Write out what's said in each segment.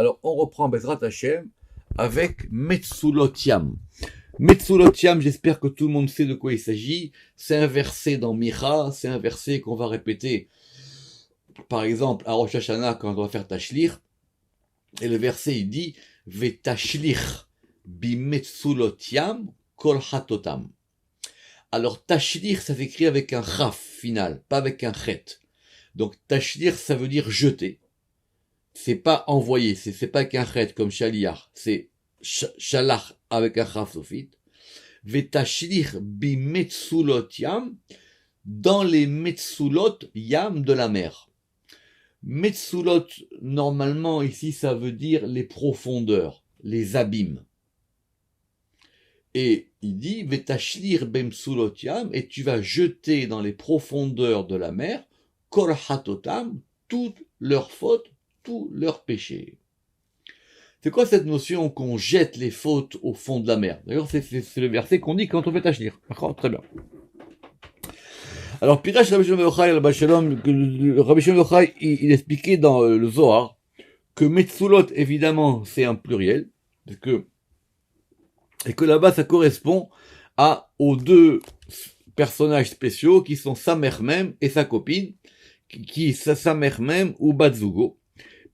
Alors, on reprend Bezrat Hashem avec Metsulot Yam. Metsulot Yam, j'espère que tout le monde sait de quoi il s'agit. C'est un verset dans Micha, c'est un verset qu'on va répéter, par exemple, à Rosh Hashanah, quand on va faire Tashlir. Et le verset, il dit, Vetashlir bimetsulot yam kol hatotam. Alors, Tashlir, ça s'écrit avec un chaf final, pas avec un chet. Donc, Tashlir, ça veut dire jeter. C'est pas envoyer, c'est pas avec un chet comme Shaliach, c'est Shalach avec un chaf sophite. Vetashlir bimetsulot yam, dans les metsulot yam de la mer. Metsulot, normalement, ici, ça veut dire les profondeurs, les abîmes. Et il dit, Vetashlir bemsulot yam, et tu vas jeter dans les profondeurs de la mer, kol hatotam, toutes leurs fautes, tous leurs péchés. C'est quoi cette notion qu'on jette les fautes au fond de la mer? D'ailleurs, c'est le verset qu'on dit quand on fait Tashlir. D'accord? Très bien. Alors, Pirash Rabbi Shalom Yochai, il expliquait dans le Zohar que Metsulot, évidemment, c'est un pluriel, et que là-bas, ça correspond aux deux personnages spéciaux qui sont sa mère même et sa copine, sa mère même ou Batzugo.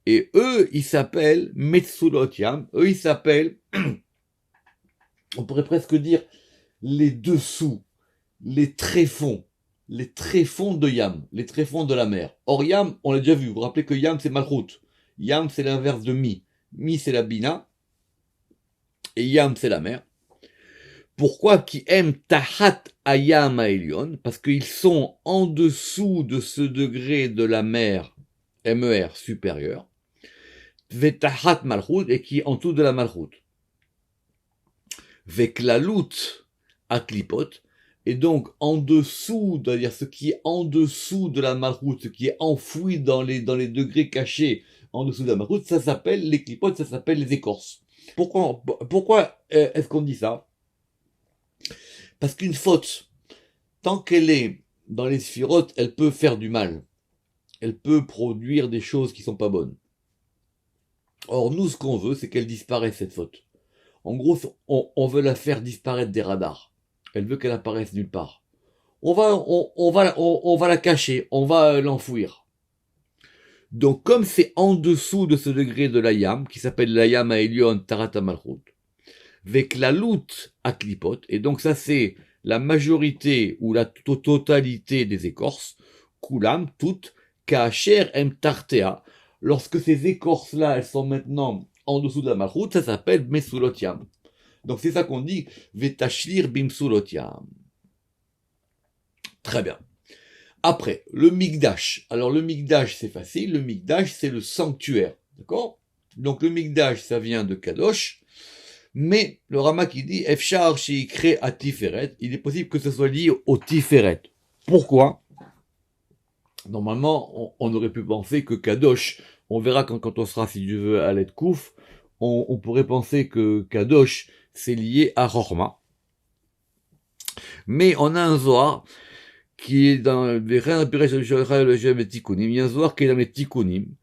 Et eux, ils s'appellent Metsulot Yam, eux, ils s'appellent, on pourrait presque dire, les dessous, les tréfonds de Yam, les tréfonds de la mer. Or, Yam, on l'a déjà vu, vous vous rappelez que Yam, c'est Malchut. Yam, c'est l'inverse de Mi. Mi, c'est la Bina. Et Yam, c'est la mer. Pourquoi qui aiment Tahat Ayam Aelion? Parce qu'ils sont en dessous de ce degré de la mer, MER, supérieur. Vetahat Malchut, et qui est en dessous de la Malchut. Veklalut Aklipot, et donc, en dessous, c'est-à-dire ce qui est en dessous de la malchoute, ce qui est enfoui dans les degrés cachés en dessous de la malchoute, ça s'appelle les clipotes, ça s'appelle les écorces. Pourquoi est-ce qu'on dit ça? Parce qu'une faute, tant qu'elle est dans les sphirotes, elle peut faire du mal. Elle peut produire des choses qui sont pas bonnes. Or, nous, ce qu'on veut, c'est qu'elle disparaisse, cette faute. En gros, on veut la faire disparaître des radars. Elle veut qu'elle apparaisse nulle part. On va la cacher, on va l'enfouir. Donc, comme c'est en dessous de ce degré de la Yam, qui s'appelle la Yam Aelion Tarata Malchut, avec la loute à Klipot, et donc ça c'est la majorité ou la totalité des écorces, Kulam, toutes, Kacher Em Tartea, lorsque ces écorces-là, elles sont maintenant en dessous de la Malchut, ça s'appelle Mesulot Yam. Donc c'est ça qu'on dit, Vetashlir bimsulot yam. Très bien. Après, le Mikdash. Alors le Mikdash, c'est facile. Le Mikdash, c'est le sanctuaire. D'accord? Donc le Mikdash, ça vient de Kadosh. Mais le Rama qui dit, Efshar sheikre à Tiferet, il est possible que ce soit lié au Tiferet. Pourquoi? Normalement, on aurait pu penser que Kadosh, on verra quand on sera, si Dieu veut, à l'aide Kouf, on pourrait penser que Kadosh, c'est lié à Rorma. Mais on a un Zohar qui est dans les Reins Piresh de le Tikkunim. Il y a un Zohar qui est dans les Tikkunim.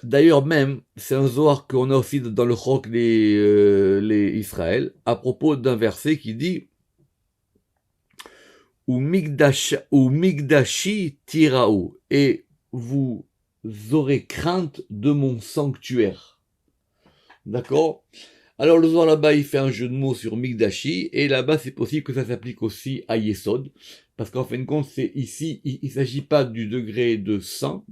D'ailleurs même, c'est un Zohar qu'on a aussi dans le Chok les Israël, à propos d'un verset qui dit ou Migdashi tiraou, et vous aurez crainte de mon sanctuaire. D'accord? Alors le Zohar là-bas, il fait un jeu de mots sur Migdashi, et là-bas, c'est possible que ça s'applique aussi à Yesod, parce qu'en fin de compte, c'est ici, il s'agit pas du degré de saint,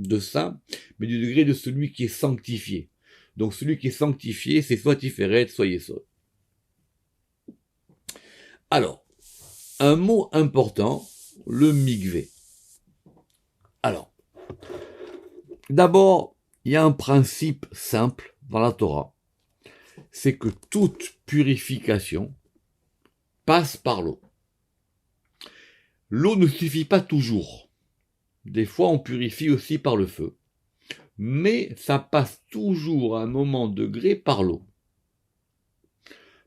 mais du degré de celui qui est sanctifié. Donc celui qui est sanctifié, c'est soit Tiferet, soit Yesod. Alors, un mot important, le Mikvé. Alors, d'abord, il y a un principe simple dans la Torah, c'est que toute purification passe par l'eau. L'eau ne suffit pas toujours. Des fois, on purifie aussi par le feu. Mais ça passe toujours à un moment degré par l'eau.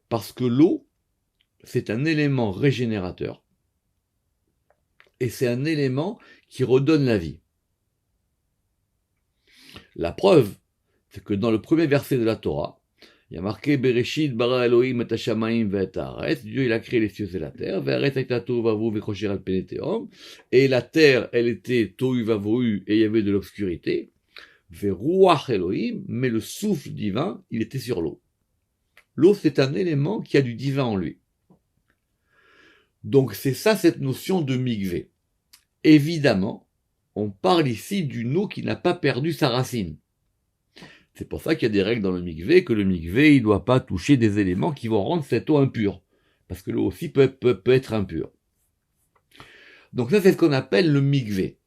Parce que l'eau, c'est un élément régénérateur. Et c'est un élément qui redonne la vie. La preuve, c'est que dans le premier verset de la Torah, il y a marqué Bereshit bara Elohim et hashamayim ve'et haaretz. Dieu il a créé les cieux et la terre. Ve'haaretz hayta tohu vavohu ve'chosher al pnei tehom. Et la terre, elle était tohu vavohu et il y avait de l'obscurité. Ve'ruach Elohim, mais le souffle divin, il était sur l'eau. L'eau, c'est un élément qui a du divin en lui. Donc c'est ça cette notion de mikvé. Évidemment, on parle ici d'une eau qui n'a pas perdu sa racine. C'est pour ça qu'il y a des règles dans le mikvé, que le mikvé, il ne doit pas toucher des éléments qui vont rendre cette eau impure. Parce que l'eau aussi peut être impure. Donc ça, c'est ce qu'on appelle le mikvé.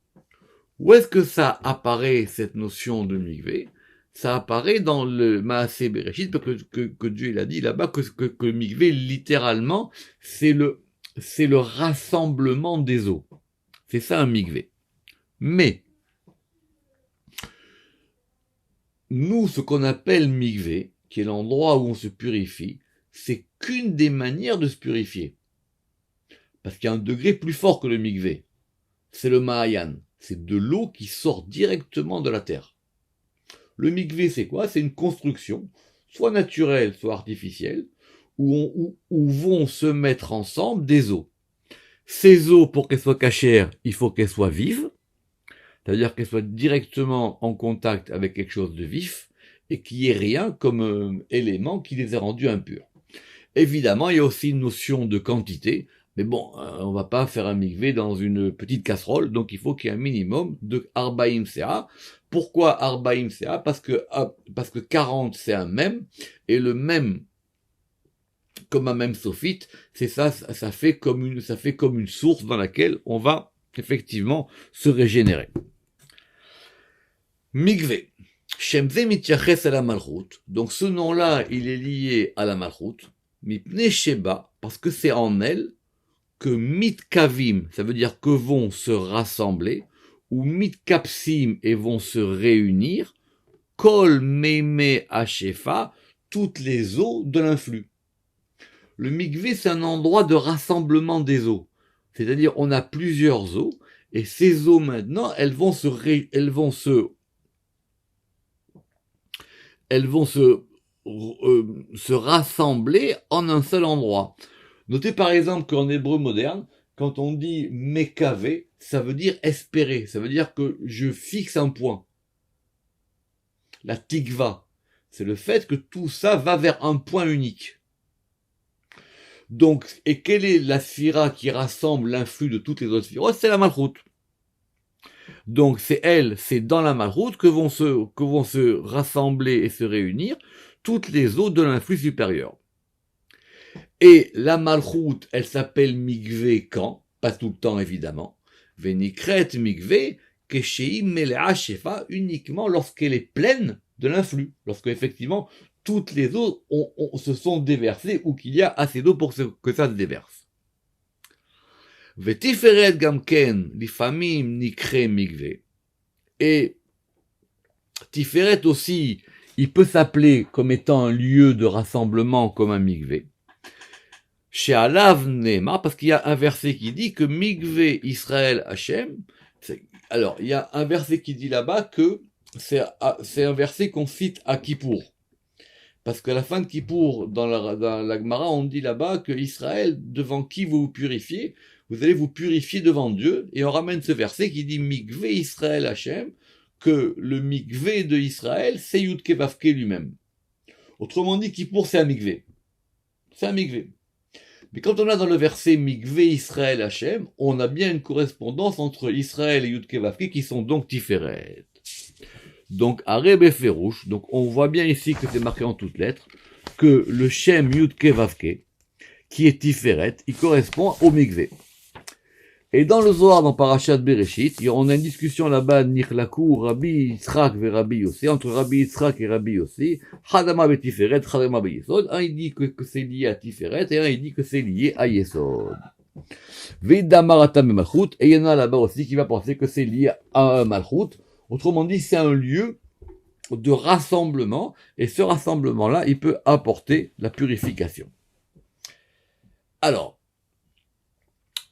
Où est-ce que ça apparaît, cette notion de mikvé? Ça apparaît dans le Maaseh Bereshit, que Dieu il a dit là-bas, que le mikvé, littéralement, c'est le rassemblement des eaux. C'est ça un mikvé. Mais, nous, ce qu'on appelle mikvé, qui est l'endroit où on se purifie, c'est qu'une des manières de se purifier. Parce qu'il y a un degré plus fort que le mikvé. C'est le Mahayan. C'est de l'eau qui sort directement de la terre. Le mikvé, c'est quoi? C'est une construction, soit naturelle, soit artificielle, où vont se mettre ensemble des eaux. Ces eaux, pour qu'elles soient cachères, il faut qu'elles soient vives, c'est-à-dire qu'elles soient directement en contact avec quelque chose de vif, et qu'il n'y ait rien comme élément qui les ait rendues impures. Évidemment, il y a aussi une notion de quantité, mais bon, on va pas faire un mikvé dans une petite casserole, donc il faut qu'il y ait un minimum de Arbaïm Sea. Pourquoi Arbaïm Sea? Parce que 40 c'est un même, et le même, comme un même sophite, c'est ça fait comme une source dans laquelle on va effectivement se régénérer. Mikvé. Shemze mityaches à la malchut. Donc ce nom-là, il est lié à la malchut. Mipne sheba, parce que c'est en elle que mitkavim, ça veut dire que vont se rassembler, ou mitkapsim et vont se réunir, kol meime hashefa, toutes les eaux de l'influx. Le mikvé, c'est un endroit de rassemblement des eaux. C'est-à-dire, on a plusieurs eaux, et ces eaux maintenant, elles vont se rassembler en un seul endroit. Notez par exemple qu'en hébreu moderne, quand on dit mekavé, ça veut dire espérer, ça veut dire que je fixe un point. La tikva, c'est le fait que tout ça va vers un point unique. Donc, et quelle est la sphira qui rassemble l'influx de toutes les autres sphirotes? C'est la malchut. Donc c'est dans la malchut que vont se rassembler et se réunir toutes les eaux de l'influx supérieur. Et la malchut, elle s'appelle mikvé quand? Pas tout le temps évidemment. Venikret mikvé kesheim melea shefa, uniquement lorsqu'elle est pleine de l'influx, lorsque effectivement toutes les eaux se sont déversées ou qu'il y a assez d'eau pour que ça se déverse. Vetiferet gamken lifamim nikre mikvé. Et Tiferet aussi, il peut s'appeler comme étant un lieu de rassemblement comme un mikvé. Chez Alav Nema, parce qu'il y a un verset qui dit que mikvé Israël Hachem. Alors, il y a un verset qui dit là-bas que c'est un verset qu'on cite à Kippour. Parce qu'à la fin de Kippour, dans la Gemara, on dit là-bas que Israël, devant qui vous vous purifiez, vous allez vous purifier devant Dieu, et on ramène ce verset qui dit mikvé Israël Hachem, que le mikvé de Israël, c'est Yud Kei Vav Kei lui-même. Autrement dit, Kippour, c'est un mikvé. C'est un mikvé. Mais quand on a dans le verset mikvé Israël Hachem, on a bien une correspondance entre Israël et Yud Kei Vav Kei qui sont donc Tiferet. Donc, Areb et Ferouche, donc on voit bien ici que c'est marqué en toutes lettres, que le Shem Yud Kei Vav Kei, qui est Tiferet, il correspond au mikvé. Et dans le Zohar, dans Parashat Bereshit, on a une discussion là-bas, Nichlaku, Rabbi Yitzhak et Rabbi Yossi, entre Rabbi Yitzhak et Rabbi Yossi, Hadama be Tiferet, Hadama be Yesod. Un il dit que c'est lié à Tiferet, et un il dit que c'est lié à Yesod. Vidamaratam et Malchut, et il y en a là-bas aussi qui va penser que c'est lié à un Malchut. Autrement dit, c'est un lieu de rassemblement, et ce rassemblement-là, il peut apporter la purification. Alors,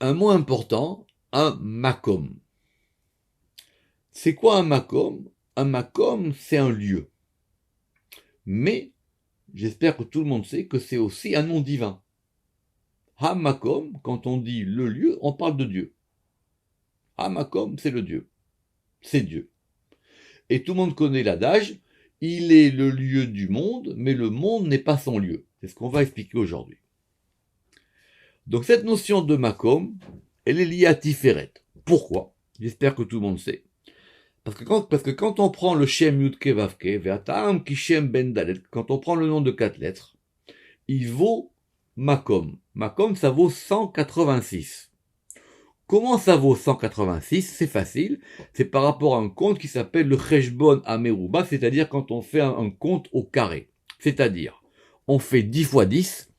un mot important, un makom. C'est quoi un makom? un makom, c'est un lieu. Mais, j'espère que tout le monde sait que c'est aussi un nom divin. Ha-makom, quand on dit le lieu, on parle de Dieu. Ha-makom, c'est le Dieu. C'est Dieu. Et tout le monde connaît l'adage, il est le lieu du monde, mais le monde n'est pas son lieu. C'est ce qu'on va expliquer aujourd'hui. Donc cette notion de makom, elle est liée à Tiferet. Pourquoi? J'espère que tout le monde sait. Parce que quand on prend le Shem Yudke Vavke, Ve'atam Kishem Ben Dalet, quand on prend le nom de 4 lettres, il vaut makom. Makom, ça vaut 186. Comment ça vaut 186? C'est facile. C'est par rapport à un compte qui s'appelle le Cheshbon Ameruba, c'est-à-dire quand on fait un compte au carré. C'est-à-dire, on fait 10 fois 10,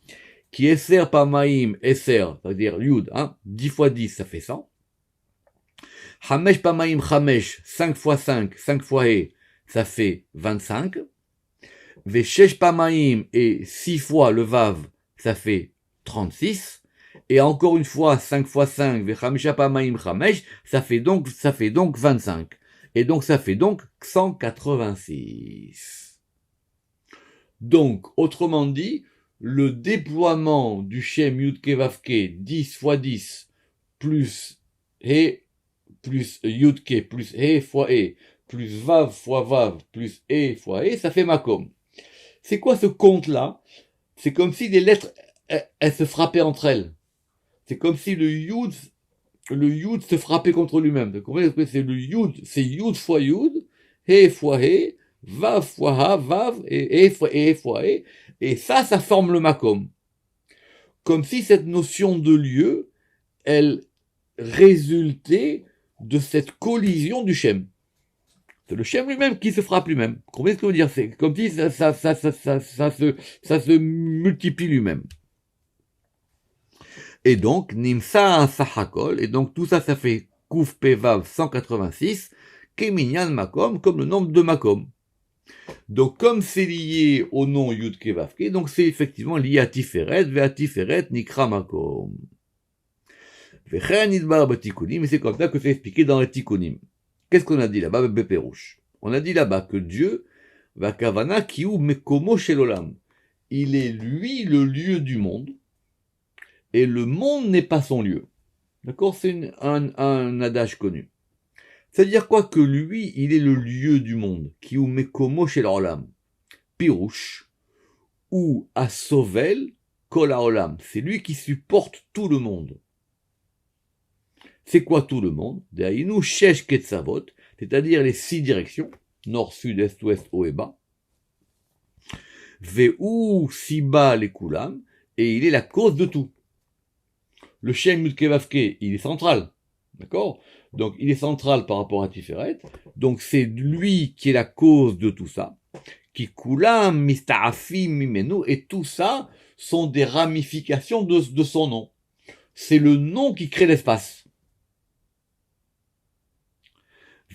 qui Esser Pamaim Esser, c'est-à-dire Yud, 10 fois 10, ça fait 100. Hamesh Pamaim Hamesh, 5 fois 5, 5 fois E, ça fait 25. Veshesh Pamaim et 6 fois le Vav, ça fait 36. Et encore une fois, 5 fois 5, Vechamisha Pamaim Hamesh, ça fait donc 25. Et donc ça fait donc 186. Donc, autrement dit, le déploiement du Shem Yudke Vavke 10 fois 10 plus E plus Yudke plus E fois E plus Vav fois Vav plus E fois E, ça fait Makom. C'est quoi ce compte-là? C'est comme si les lettres, elles se frappaient entre elles. C'est comme si le Yud se frappait contre lui-même. Vous comprenez? C'est le Yud, c'est Yud fois Yud, E fois E, Vav fois Ha, Vav, et E fois E, et ça forme le Makom. Comme si cette notion de lieu, elle résultait de cette collision du Shem. C'est le Shem lui-même qui se frappe lui-même. Vous comprenez ce que je veux dire? C'est comme si ça se multiplie lui-même. Et donc, Nimsa Sahakol, et donc tout ça fait Kouf Pevav 186, Keminyan Makom, comme le nombre de Makom. Donc, comme c'est lié au nom Yud Kevavke, donc c'est effectivement lié à Tiferet, Ve Tiferet Nikra Makom. Vechen Idbar Batikunim, et c'est comme ça que c'est expliqué dans les Tikunim. Qu'est-ce qu'on a dit là-bas, Beperouche? On a dit là-bas que Dieu, Vakavana Kiu Mekomo Shelolam, il est lui le lieu du monde, et le monde n'est pas son lieu. D'accord? C'est un adage connu. C'est-à-dire quoi? Que lui, il est le lieu du monde. Kiu Mekomo Shelolam. Pirouche, ou à Sovel, Kol Haolam. C'est lui qui supporte tout le monde. C'est quoi tout le monde? Dehainu Shesh Ketzavot, c'est-à-dire les 6 directions, nord, sud, est, ouest, haut et bas. Veu Siba les Kulam, et il est la cause de tout. Le Shem Yudke Vavke, il est central. D'accord? Donc il est central par rapport à Tiferet. Donc c'est lui qui est la cause de tout ça. Qui Kulam, Mista'afim, Mimenu, et tout ça sont des ramifications de son nom. C'est le nom qui crée l'espace.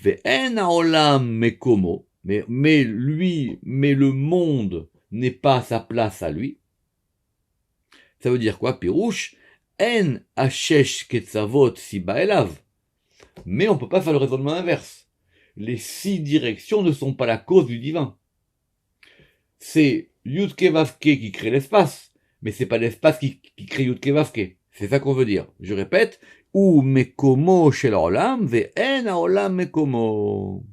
Ve'en haolam mekomo, mais le monde n'est pas sa place à lui. Ça veut dire quoi, Pirouche? En hashesh ketzavot siba elav. Mais on peut pas faire le raisonnement inverse. Les 6 directions ne sont pas la cause du divin. C'est Yudke Vavke qui crée l'espace, mais c'est pas l'espace qui crée Yudke Vavke. C'est ça qu'on veut dire. Je répète, ou mekomo shel haolam, ve'en haolam mekomo.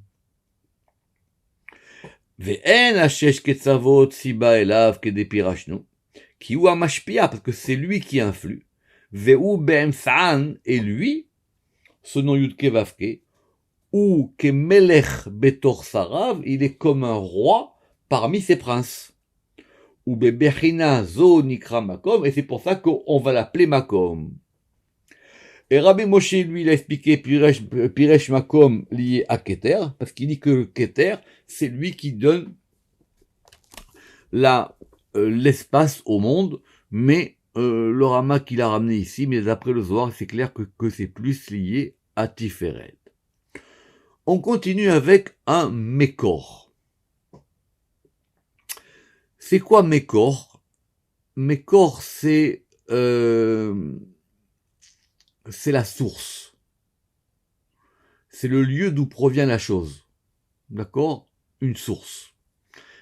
Ve'en hashesh ketzavot siba elav kedepirashnu. Qui ou amashpia, parce que c'est lui qui influe. Ve'u be'emsa'an, et lui, ce nom Yudke Vavke, ou que melech betor sarav, il est comme un roi parmi ses princes. Ou bebechina zo nikra makom, et c'est pour ça qu'on va l'appeler makom. Et Rabbi Moshe, lui, il a expliqué Piresh Makom lié à Keter, parce qu'il dit que Keter, c'est lui qui donne l'espace au monde, mais le Rama qu'il a ramené ici, mais d'après le Zohar, c'est clair que c'est plus lié à Tiferet. On continue avec un Mekor. C'est quoi Mekor? Mekor, c'est la source. C'est le lieu d'où provient la chose. d'accord, une source.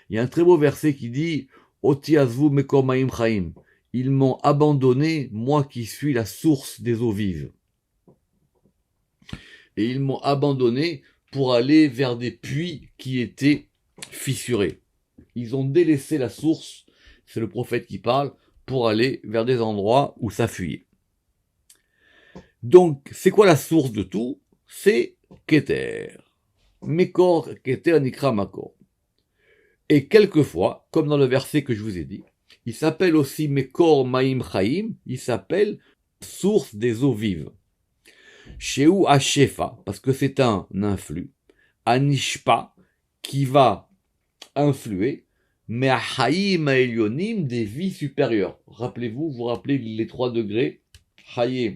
Il y a un très beau verset qui dit Oti azvu mekor ma'im chaim. Ils m'ont abandonné, moi qui suis la source des eaux vives. Et ils m'ont abandonné pour aller vers des puits qui étaient fissurés. Ils ont délaissé la source, c'est le prophète qui parle, pour aller vers des endroits où ça fuyait. Donc, c'est quoi la source de tout? C'est Keter. Mekor Keter Nikra Makor. Et quelquefois, comme dans le verset que je vous ai dit, il s'appelle aussi Mekor Maim Chaim, il s'appelle source des eaux vives. Sheu Hashefa, parce que c'est un influx. Anishpa, qui va influer, mais à Haïm Elyonim, des vies supérieures. Rappelez-vous, vous rappelez les 3 degrés, Haïm,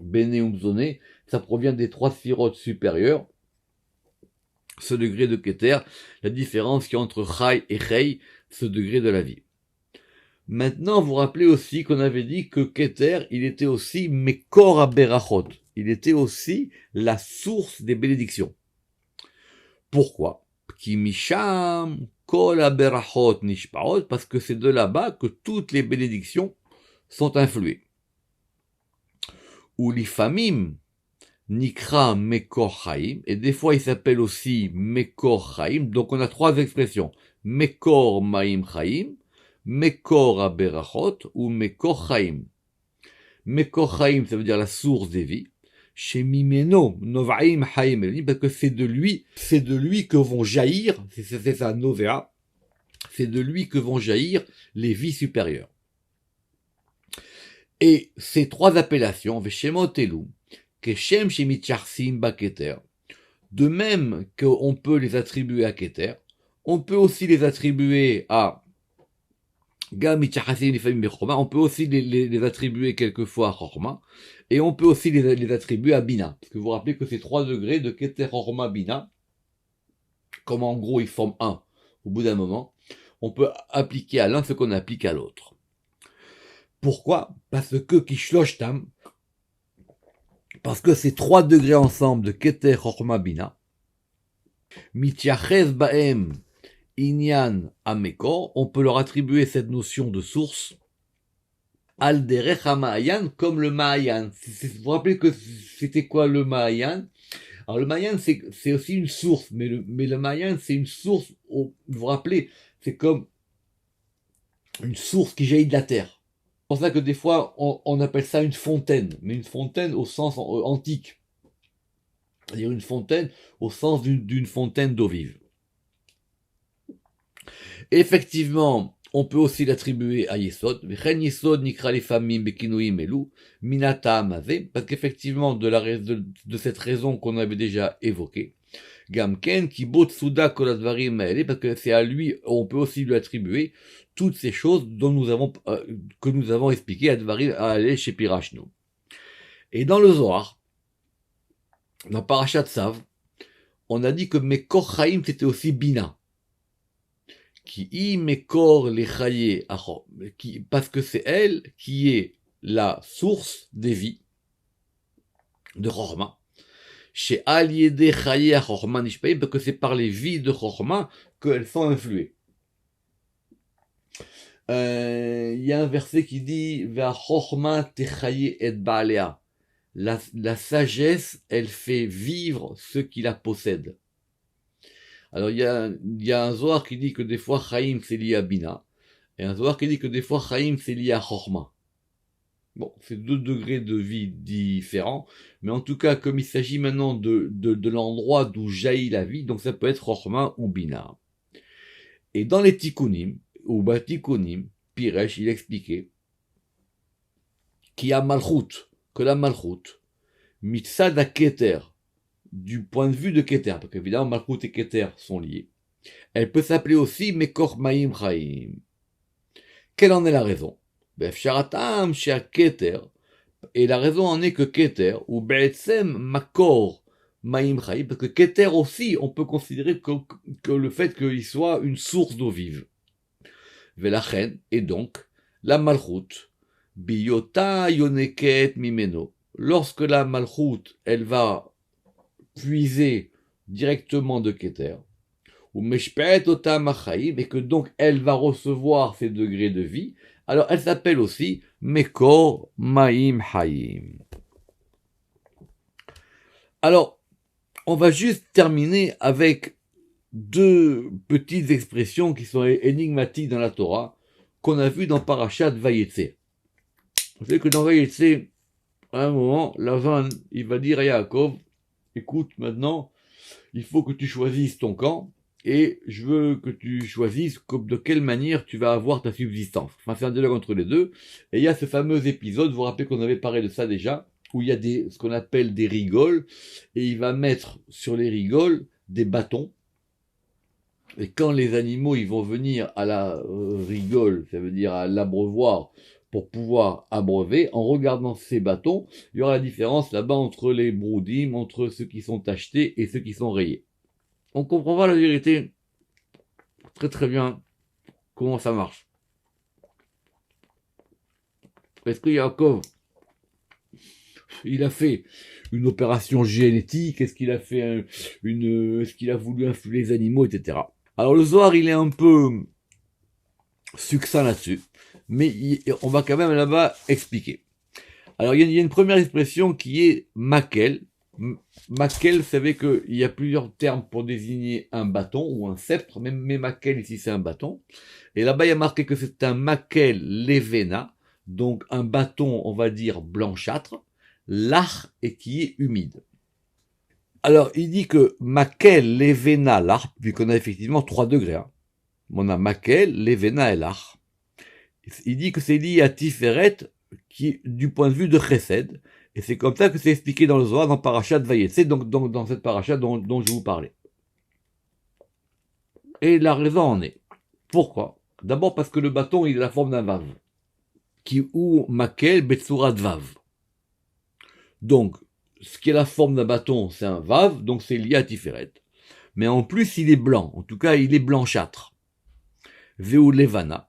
Bene Umzone, ça provient des 3 sphirotes supérieures. Ce degré de Keter, la différence qu'il y a entre Chai et Chei, ce degré de la vie. Maintenant, vous rappelez aussi qu'on avait dit que Keter, il était aussi Mekor Aberachot. Il était aussi la source des bénédictions. Pourquoi? Ki misham kol aberachot nishpaot, parce que c'est de là-bas que toutes les bénédictions sont influées. Ou l'ifamim nikra mekor chaim, et des fois il s'appelle aussi mekor chaim, donc on a 3 expressions. Mekor maim chaim, mekor aberachot, ou mekor chaim. Mekor chaim, ça veut dire la source des vies. Chez Mimeno, Novaim Haim Elohim, parce que c'est de lui que vont jaillir, c'est ça, Novea, c'est de lui que vont jaillir les vies supérieures. Et ces 3 appellations, Veshemot Elu, Keshem Shemitcharsim Baketer, de même qu'on peut les attribuer à Keter, on peut aussi les attribuer à on peut aussi les attribuer quelquefois à Chorma, et on peut aussi les attribuer à Bina. Parce que vous vous rappelez que ces 3 degrés de Keter, Chorma, Bina, comme en gros ils forment un, au bout d'un moment, on peut appliquer à l'un ce qu'on applique à l'autre. Pourquoi? Parce que Kishloshtam, parce que ces 3 degrés ensemble de Keter, Chorma, Bina, Mityaches Baem, Inyan Amekor, on peut leur attribuer cette notion de source, Al derech ha-Mahayan, comme le Mahayan. Vous vous rappelez que c'était quoi le Mahayan? Alors le Mahayan, c'est aussi une source, mais le Mahayan, c'est une source, vous vous rappelez, c'est comme une source qui jaillit de la terre. C'est pour ça que des fois, on appelle ça une fontaine, mais une fontaine au sens antique. C'est-à-dire une fontaine au sens d'une fontaine d'eau vive. Effectivement, on peut aussi l'attribuer à Yesod. Yesod nikra les famim bekinouim elou minata amazé, parce qu'effectivement, de cette raison qu'on avait déjà évoquée, Gamken qui botsuda koladvarim maele, parce que c'est à lui, on peut aussi lui attribuer toutes ces choses que nous avons expliquées à Dvarim à aller chez Pirashnu. Et dans le Zohar, dans Parashat Tzav, on a dit que Mekor Chaim c'était aussi Bina. Qui mekor les chaye achor, parce que c'est elle qui est la source des vies de Chorma. Chez Aliede chaye achorma nishpaim, parce que c'est par les vies de Chorma qu'elles sont influées. Il y a un verset qui dit Va Chorma techaye et baalea. La sagesse, elle fait vivre ceux qui la possèdent. Alors, il y a un Zohar qui dit que des fois, Chaim, c'est lié à Bina. Et un Zohar qui dit que des fois, Chaim, c'est lié à Chorma. Bon, c'est 2 degrés de vie différents. Mais en tout cas, comme il s'agit maintenant de l'endroit d'où jaillit la vie, donc ça peut être Chorma ou Bina. Et dans les Tikkunim, ou Batikunim, Piresh, il expliquait qu'il y a Malchut, que la Malchut, Mitzad Keter, du point de vue de Keter, parce qu'évidemment Malchut et Keter sont liés, elle peut s'appeler aussi Mekor Maim Chaim. Quelle en est la raison? Befsharatam Shea Keter, et la raison en est que Keter, ou Be'etzem Makor Maim Chaim, parce que Keter aussi, on peut considérer que le fait qu'il soit une source d'eau vive. Velachen, et donc, la Malchut, Biyota Yoneket Mimeno, lorsque la Malchut, elle va puiser directement de Keter, ou Meshpet Otam Achaim, et que donc elle va recevoir ces degrés de vie, alors elle s'appelle aussi Mekor Maim Haim. Alors, on va juste terminer avec deux petites expressions qui sont énigmatiques dans la Torah, qu'on a vues dans Parashat Vayetze. Vous savez que dans Vayetze, à un moment, Lavan, il va dire à Yaakov, écoute, maintenant, il faut que tu choisisses ton camp, et je veux que tu choisisses de quelle manière tu vas avoir ta subsistance. Enfin, c'est un dialogue entre les deux, et il y a ce fameux épisode, vous vous rappelez qu'on avait parlé de ça déjà, où il y a ce qu'on appelle des rigoles, et il va mettre sur les rigoles des bâtons, et quand les animaux ils vont venir à la rigole, ça veut dire à l'abreuvoir, pour pouvoir abreuver, en regardant ces bâtons, il y aura la différence là-bas entre les broudim, entre ceux qui sont achetés et ceux qui sont rayés. On comprend pas la vérité très très bien comment ça marche. Est-ce que Yaakov, il a fait une opération génétique? Est-ce qu'il a fait est-ce qu'il a voulu influer les animaux, etc. Alors le Zohar, il est un peu succinct là-dessus, mais on va quand même là-bas expliquer. Alors il y a une première expression qui est makel. Makel, vous savez qu'il y a plusieurs termes pour désigner un bâton ou un sceptre, mais makel ici c'est un bâton. Et là-bas il y a marqué que c'est un makel levena, donc un bâton on va dire blanchâtre, lach et qui est humide. Alors il dit que makel levena lach, vu qu'on a effectivement 3 degrés, hein. On a makel, levena et lach. Il dit que c'est lié à Tiferet, qui du point de vue de Chesed, et c'est comme ça que c'est expliqué dans le Zohar, dans Parashat Vayetze, donc dans cette parasha dont je vous parlais. Et la raison en est. Pourquoi? D'abord parce que le bâton, il a la forme d'un vav, qui ou makel betsurat vav. Donc, ce qui est la forme d'un bâton, c'est un vav, donc c'est lié à Tiferet. Mais en plus, il est blanc, en tout cas, il est blanchâtre. Veu levana,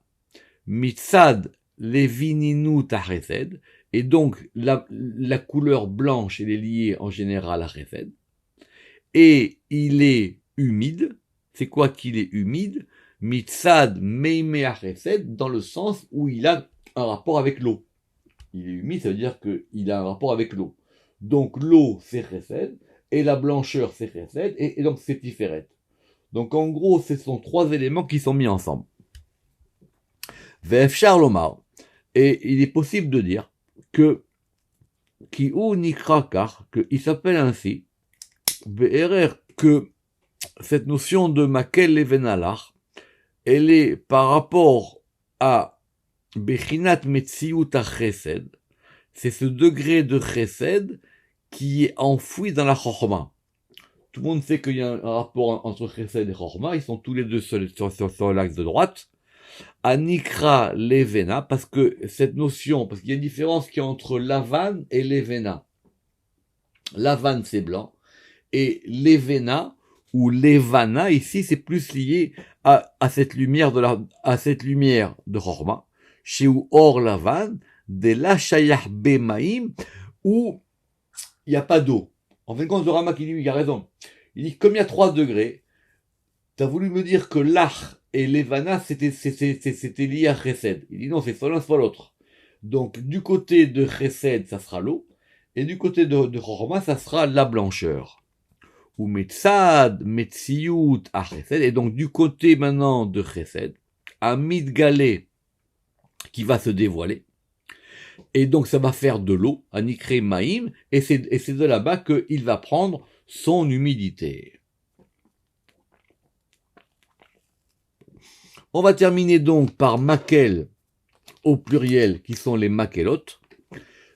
mitzad levininu tachesed, et donc la couleur blanche elle est liée en général à chesed, et il est humide. C'est quoi qu'il est humide? Mitzad meime chesed, dans le sens où il a un rapport avec l'eau. Il est humide, ça veut dire qu'il a un rapport avec l'eau. Donc l'eau c'est chesed, et la blancheur c'est chesed, et donc c'est tiferet. Donc en gros, ce sont 3 éléments qui sont mis ensemble. Ve'efshar lomar, et il est possible de dire que qui ou nikra kar, qu'il s'appelle ainsi, be'erer, que cette notion de makel levenalach, elle est par rapport à bechinat metziut chesed, c'est ce degré de chesed qui est enfoui dans la chorma. Tout le monde sait qu'il y a un rapport entre chesed et chorma, ils sont tous les deux sur l'axe de droite. Anikra levena, parce que cette notion, parce qu'il y a une différence qui est entre lavan et levena. Lavan c'est blanc, et levena ou levana ici c'est plus lié à cette lumière de Chorma, chez ou or lavan, de la shayach bemaim, où il n'y a pas d'eau. En fin de compte, le Rama qui dit, il a raison. Il dit, comme il y a 3 degrés, t'as voulu me dire que l'ach et l'Evana, c'était lié à Chesed. Il dit non, c'est soit l'un, soit l'autre. Donc, du côté de Chesed, ça sera l'eau, et du côté de Chorma, ça sera la blancheur. Ou Metzad, Metziyut, à Chesed, et donc du côté maintenant de Chesed, à Midgalé, qui va se dévoiler, et donc ça va faire de l'eau, à Nikre Maïm, et c'est de là-bas qu'il va prendre son humidité. On va terminer donc par makel au pluriel, qui sont les makelotes.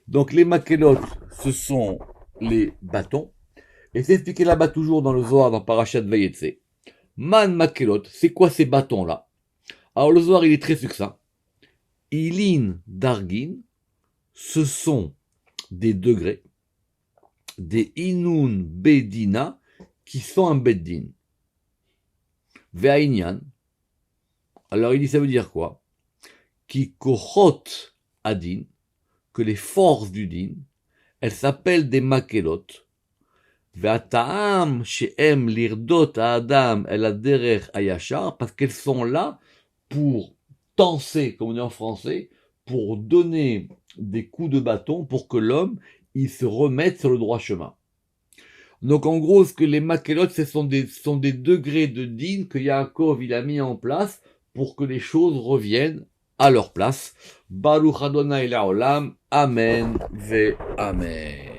Donc les makelotes, ce sont les bâtons. Et c'est expliqué là-bas toujours dans le Zohar, dans Parashat Vayetze. Man makelot, c'est quoi ces bâtons-là? Alors le Zohar, il est très succinct. Ilin dargin, ce sont des degrés, des inun bedina, qui sont un beddin. Ve'ainyan. Alors il dit, ça veut dire quoi? Qui kochot adin, que les forces du din, elles s'appellent des makelotes. Ve'ata'am she'em lirdot ha'adam el haderech hayashar, parce qu'elles sont là pour tenser, comme on dit en français, pour donner des coups de bâton pour que l'homme, il se remette sur le droit chemin. Donc en gros, ce que les makélotes, ce sont des degrés de din que Yaakov il a mis en place pour que les choses reviennent à leur place. Baruch Adonai La'olam, Amen ve Amen.